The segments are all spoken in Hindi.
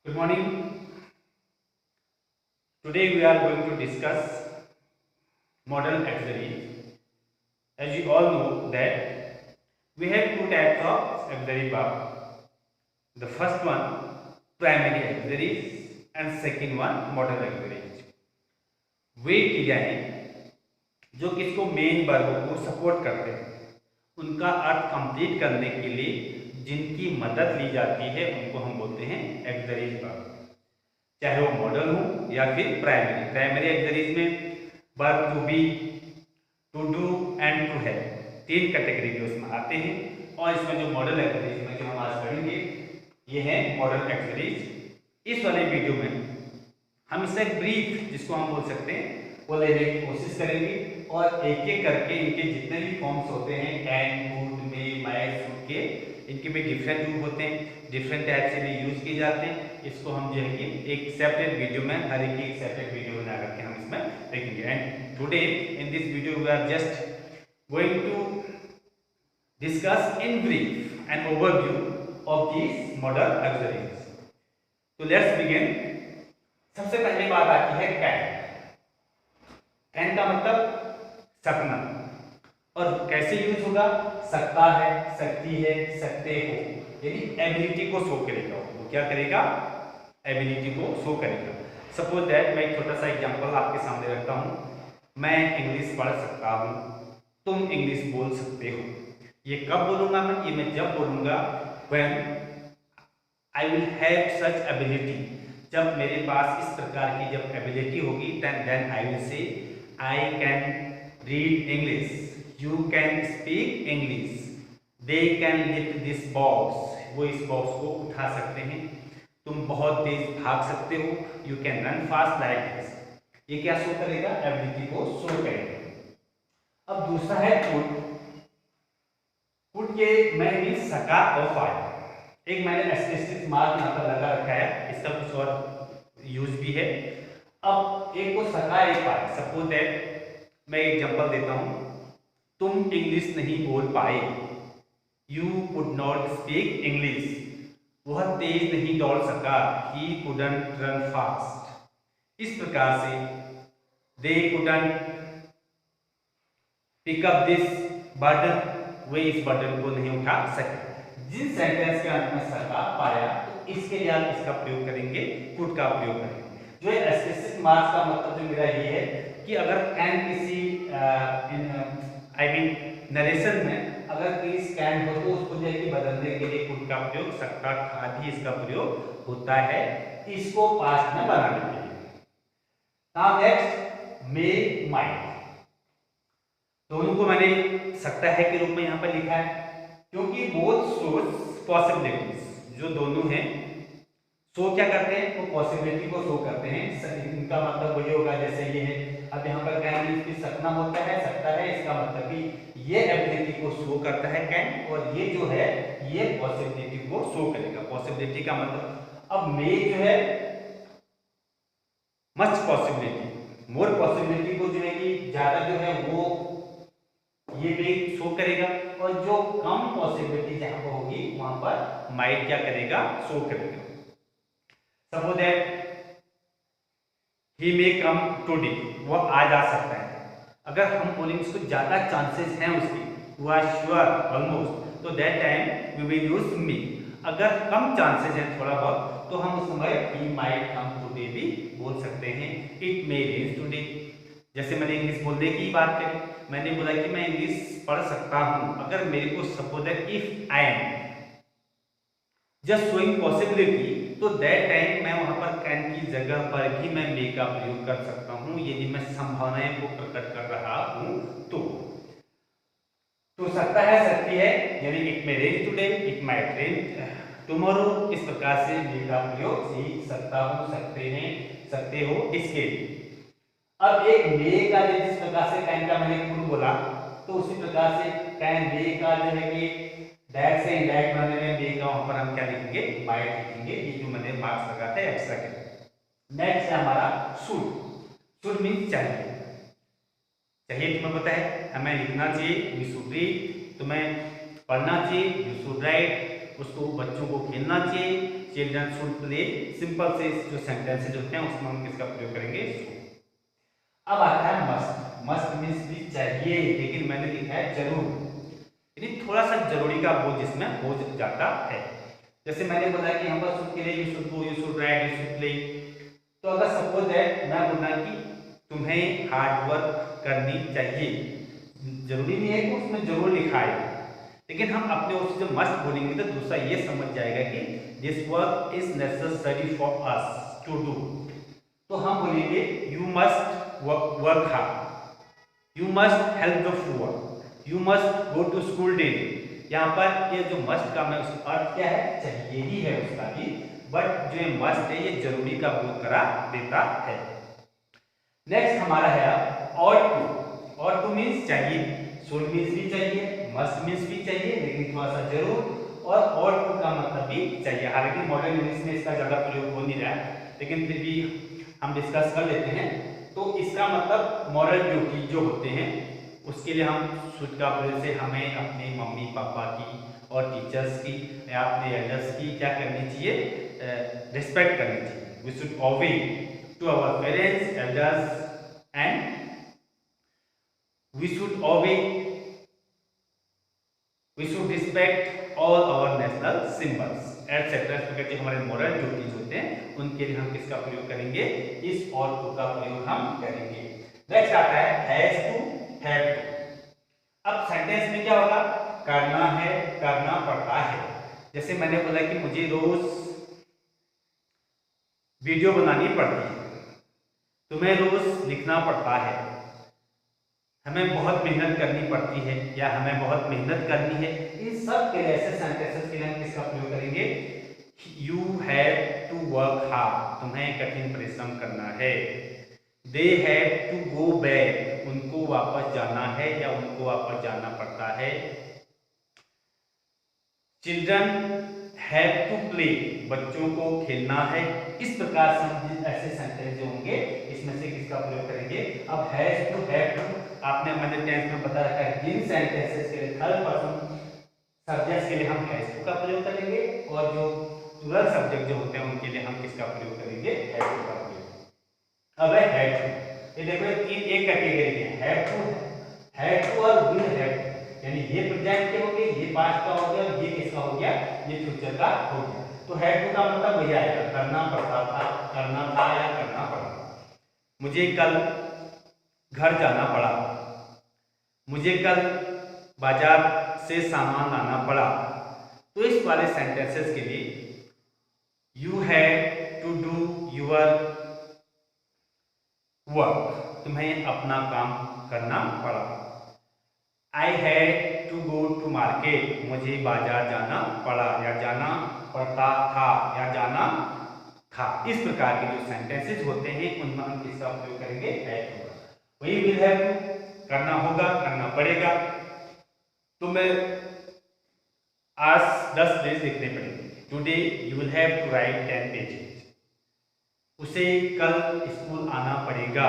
Good morning. Today we are going to discuss modern auxiliary. As you all know that we have two types of auxiliary verb. The first one primary auxiliaries and second one modern auxiliaries. वे क्रियाएं जो किसको मेन वर्ब को सपोर्ट करते हैं उनका अर्थ कंप्लीट करने के लिए जिनकी मदद ली जाती है उनको हम बोलते हैं ऑक्सिलरी वर्ब, चाहे वो मॉडल हो या फिर प्राइमरी। प्राइमरी ऑक्सिलरीज में verb to be, to do and to have, तीन कैटेगरी के उसमें आते हैं। और इसमें जो मॉडल ऑक्सिलरीज में जो हम आज पढ़ेंगे ये है मॉडल ऑक्सिलरीज। इस वाले वीडियो में हम इससे ब्रीफ जिसको हम बोल सकते हैं वो लेने की कोशिश करेंगे और एक एक करके इनके जितने भी फॉर्म्स होते हैं can, could, may, might, should के, इनके भी डिफरेंट रूप होते हैं, डिफरेंट टाइप से भी यूज किए जाते हैं। इसको हम जो है कि एक सेपरेट वीडियो में हर एक की सेपरेट वीडियो बना करके हम इसमें देखेंगे। And today in this video we are just going to discuss in brief an overview of this model auxiliaries. तो लेट्स बिगिन। सबसे पहले बात आती है कैन। कैन का मतलब सकना, और कैसे यूज होगा? सकता है, सकती है, सकते हो, यानी एबिलिटी को शो करेगा। वो क्या करेगा? एबिलिटी को शो करेगा। सपोज दैट मैं एक छोटा सा एग्जांपल आपके सामने रखता हूं। मैं इंग्लिश पढ़ सकता हूं, तुम इंग्लिश बोल सकते हो। ये कब बोलूंगा मैं? ये मैं जब बोलूंगा when I will have such ability, जब मेरे पास इस प्रकार की जब एबिलिटी होगी then I will say I can read English, you can speak English, they can lift this box, वो इस बॉक्स को उठा सकते हैं, तुम बहुत तेज भाग सकते हो, you can run fast like this. ये क्या शो करेगा? एबिलिटी को शो करेगा। अब दूसरा है कुड। कुड के मैं भी सका और पाया। एक मैंने एस्टेरिस्क मार्क यहाँ पर लगा रखा है, इसका कुछ और यूज भी है। अब एक को सका एक पाया। सपोज दैट मैं एग्जांपल देता हूं, तुम इंग्लिश नहीं बोल पाए, you could not speak English, वह तेज नहीं दौड़ सका, ही कुडंट रन फास्ट। इस प्रकार से they couldn't pick up this burden, वे इस बर्डन को नहीं उठा सके। जिन सेंटेंस के अंत में सका पाया तो इसके लिए आप इसका प्रयोग करेंगे, कुड का प्रयोग करेंगे। जो है एस्टेरिस्क मार्क्स का मतलब जो मेरा ये है कि अगर कैन किसी आई मीन नरेशन में अगर किसी कैन हो तो उसको जो है कि बदलने के लिए कुड का प्रयोग, सकता, था भी इसका प्रयोग होता है इसको पास्ट में बनाने के लिए। नाउ नेक्स्ट मे, माइट। दोनों को मैंने सकता है के रूप में यहाँ पर लिखा है क्योंकि बोथ शोज पॉसिबिलिटीज। जो दोनों हैं शो क्या करते हैं? वो पॉसिबिलिटी को शो करते हैं। इनका मतलब वही होगा जैसे ये है। अब यहाँ पर कैन की सकना होता है, सकता है, इसका मतलब कि ये एबिलिटी को शो करता है कैन, और ये जो है ये पॉसिबिलिटी को शो करेगा। पॉसिबिलिटी का मतलब अब मे जो है मच पॉसिबिलिटी, मोर पॉसिबिलिटी को जो है कि ज्यादा जो है वो ये भी शो करेगा, और जो कम पॉसिबिलिटी जहां पर होगी वहां पर माइट क्या करेगा? शो करेगा। Suppose that he may come today, वो आज आ सकता है। अगर हम बोलेंगे इसको ज्यादा चांसेस हैं उसकी, वो आर श्योर ऑलमोस्ट, तो that time we will use may. अगर कम चांसेस हैं थोड़ा बहुत तो हम उस समय ही माइट कम टुडे भी बोल सकते हैं। It may rain today. जैसे मैंने इंग्लिश बोलने की बात करी, मैंने बोला कि मैं इंग्लिश पढ़ सकता हूं। अगर मेरे को suppose that if I am just showing possibility, तो दैट टाइम मैं वहां पर कैन की जगह पर भी मैं मे का प्रयोग कर सकता हूं, यदि मैं संभावनाएं को प्रकट कर रहा हूं तो सकता है, सकती है, यानी it may rain today, it might rain tomorrow. इस प्रकार से मे का प्रयोग सीख सकता हूं, सकते हैं, सकते हो, इसके लिए। अब एक मे का जिस प्रकार से कैन का मैंने कुड बोला, तो उसी प्रकार से कैन मे का जो है कि डायरेक्ट से इनडायरेक्ट बनने में मे का वहां पर हम क्या लिखेंगे? माइट लिखेंगे। ये जो मैंने मार्क्स लगा था एक्स्ट्रा के। नेक्स्ट है हमारा शुड। शुड मीन्स चाहिए। चाहिए तुम्हें पता है, हमें लिखना चाहिए, वी शुड रीड, तुम्हें पढ़ना चाहिए, यू शुड राइट, उसको बच्चों को खेलना चाहिए, चिल्ड्रन शुड प्ले, सिंपल से जो सेंटेंसेज होते हैं उसमें हम किसका प्रयोग करेंगे, अब आता है मस्ट। मस्ट मीन्स भी चाहिए, लेकिन मैंने लिखा है जरूर, यानी थोड़ा सा जरूरी का बोझ जिसमें हो जाता है। जैसे मैंने बोला कि हम शुड के लिए you should go, you should ride, you should play, तो अगर सपोज दैट मैं बोलना कि तुम्हें हार्ड वर्क करनी चाहिए, जरूरी नहीं है कि उसमें जरूर लिखा है, लेकिन हम अपने ओर से जब मस्ट बोलेंगे तो दूसरा ये समझ जाएगा कि this work is necessary for us to do, तो हम बोलेंगे you must work hard, you must help the poor, you must go to school daily. यहाँ पर ये जो मस्ट का मैं उसका अर्थ क्या है, चाहिए ही है उसका भी, बट जो ये मस्ट है ये जरूरी का प्रयोग करा देता है। नेक्स्ट हमारा है और टू मीन्स चाहिए, शुड मीन्स भी चाहिए, मस्ट मीन्स भी चाहिए, लेकिन थोड़ा सा जरूर, और टू का मतलब भी चाहिए। हालांकि मॉडर्न इंग्लिश में इसका ज्यादा प्रयोग हो नहीं रहा है, लेकिन फिर भी हम डिस्कस कर लेते हैं। तो इसका मतलब मॉरल ड्यूटी जो होते हैं उसके लिए हम शुड का प्रयोग से हमें अपने मम्मी पापा की और टीचर्स की या अपने एल्डर्स की क्या करनी चाहिए, रिस्पेक्ट करनी चाहिए। We should obey to our parents, elders and we should obey, we should respect all our national symbols etcetera. इस प्रकार के हमारे मॉरल ड्यूटीज होते हैं, उनके लिए हम किसका प्रयोग करेंगे, इस और टू का प्रयोग हम करेंगे। नेक्स्ट आता है हैज टू, हैव टू। अब सेंटेंस में क्या होगा, करना है, करना पड़ता है। जैसे मैंने बोला कि मुझे रोज वीडियो बनानी पड़ती है, तुम्हें रोज लिखना पड़ता है, हमें बहुत मेहनत करनी पड़ती है या हमें बहुत मेहनत करनी है। इन सब के लिए ऐसे सेंटेंसेस के लिए हम किसका प्रयोग करेंगे, you have to work hard, तुम्हें कठिन परिश्रम करना है। They have to go back, उनको वापस जाना है या उनको वापस जाना पड़ता है। चिल्ड्रन हैव टू प्ले, बच्चों को खेलना है। इस प्रकार से हम ऐसे सेंटेंस जो होंगे इसमें से किसका प्रयोग करेंगे। अब हैज टू, हैव टू आपने मैंने टेंस में बता रखा है, जिन सेंटेंसेस के लिए थर्ड पर्सन सब्जेक्ट्स के लिए हम हैज टू का प्रयोग करेंगे, और जो प्लूरल सब्जेक्ट जो होते हैं उनके लिए हम किसका प्रयोग करेंगे, हैव टू का प्रयोग। अब है हैव टू, ये देखो तीन एक कैटेगरी के हैं, हैव टू और विल हैव, यानी ये प्रेजेंट के हो गए, ये पास्ट का हो गया, और ये किसका हो गया, ये फ्यूचर का हो गया। तो हैव टू का मतलब वही आएगा, करना पड़ता था, करना था या करना पड़ा। मुझे कल घर जाना पड़ा, मुझे कल बाजार से सामान लाना पड़ा। तो इस वाले सेंटेंसेस के लिए you have to do your work, तुम्हें अपना काम करना पड़ा। I had to go to market, मुझे बाजार जाना पड़ा या जाना पड़ता था या जाना था। इस प्रकार के जो सेंटेंसेस होते हैं उनमें हम किसका प्रयोग करेंगे, हैव टू। वही विल हैव टू, करना होगा, करना पड़ेगा। तुम्हें आज 10 पेज लिखने पड़ेंगे, today you will have to write 10 pages. उसे कल स्कूल आना पड़ेगा,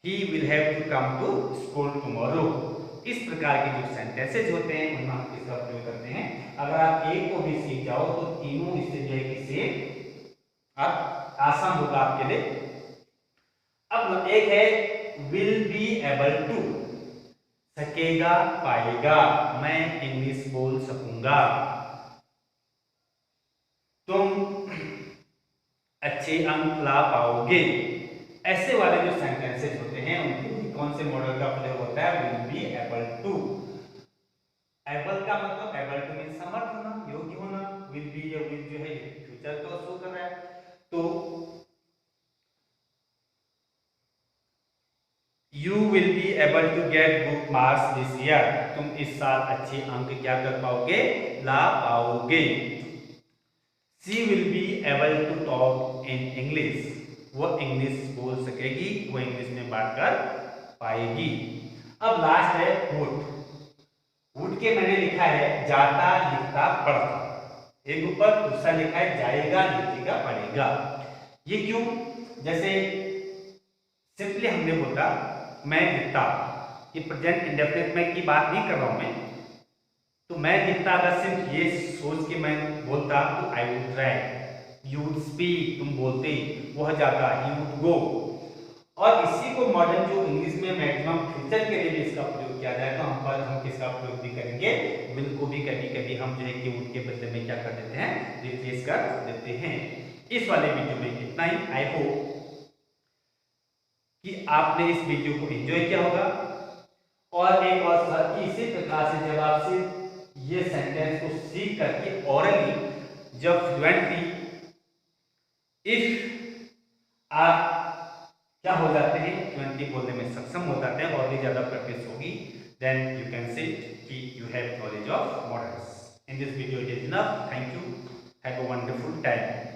he will have to come to school tomorrow. इस प्रकार के जो सेंटेंसेज होते हैं उनमें हम किसका प्रयोग करते हैं। अगर आप एक को भी सीख जाओ तो तीनों इससे जो है कि सेम आप आसान होगा आपके लिए। अब एक है विल बी एबल टू, सकेगा पाएगा, मैं इंग्लिश बोल सकूंगा। तुम अच्छे अंक ला पाओगे। ऐसे वाले जो सेंटेंसेस होते हैं उनके कौन से मॉडल का प्रयोग होता है, will be able to. Able का मतलब एबल टू मीन समर्थ होना, योग्य होना। विल बी या विल जो है फ्यूचर को शो कर रहा है। तो you will be able to get good marks this year, तुम इस साल अच्छे अंक क्या कर पाओगे, ला पाओगे। She will be able to talk in English, वो इंग्लिश बोल सकेगी, वो इंग्लिश में बात कर पाएगी। अब लास्ट है वुड। वुड के मैंने लिखा है जाता लिखता पढ़ता, एक ऊपर दूसरा लिखा है जाएगा लिखेगा पढ़ेगा। ये क्यों, जैसे सिंपली हमने बोला मैं लिखता, ये प्रेजेंट इंडेफिनिट में की बात नहीं कर रहा हूं मैं। तो मैं लिखता अगर सिर्फ ये सोच के मैं बोलता तो I would write, you would speak, तुम बोलते, वह जाता, यू वुड गो। और इसी को मॉडर्न जो इंग्लिश में मैक्सिमम फ्यूचर के लिए भी इसका प्रयोग किया जाएगा, हम पर हम किसका प्रयोग भी करेंगे, विल को भी कभी कभी हम जो है कि वुड के बदले में क्या कर देते हैं, रिप्लेस कर देते हैं। इस वाले वीडियो में इतना ही। आई होप कि आपने इस वीडियो को एंजॉय किया होगा। और एक और सर कि इसी प्रकार से जब आप सिर्फ ये सेंटेंस को सीख करके ओरली जब फ्लुएंटली इफ आप क्या हो जाते हैं, फ्लुएंटली बोलने में सक्षम हो जाते हैं और भी ज्यादा प्रैक्टिस होगी, देन यू कैन से कि you have knowledge of models. In this video it is enough. Thank you, have a wonderful time.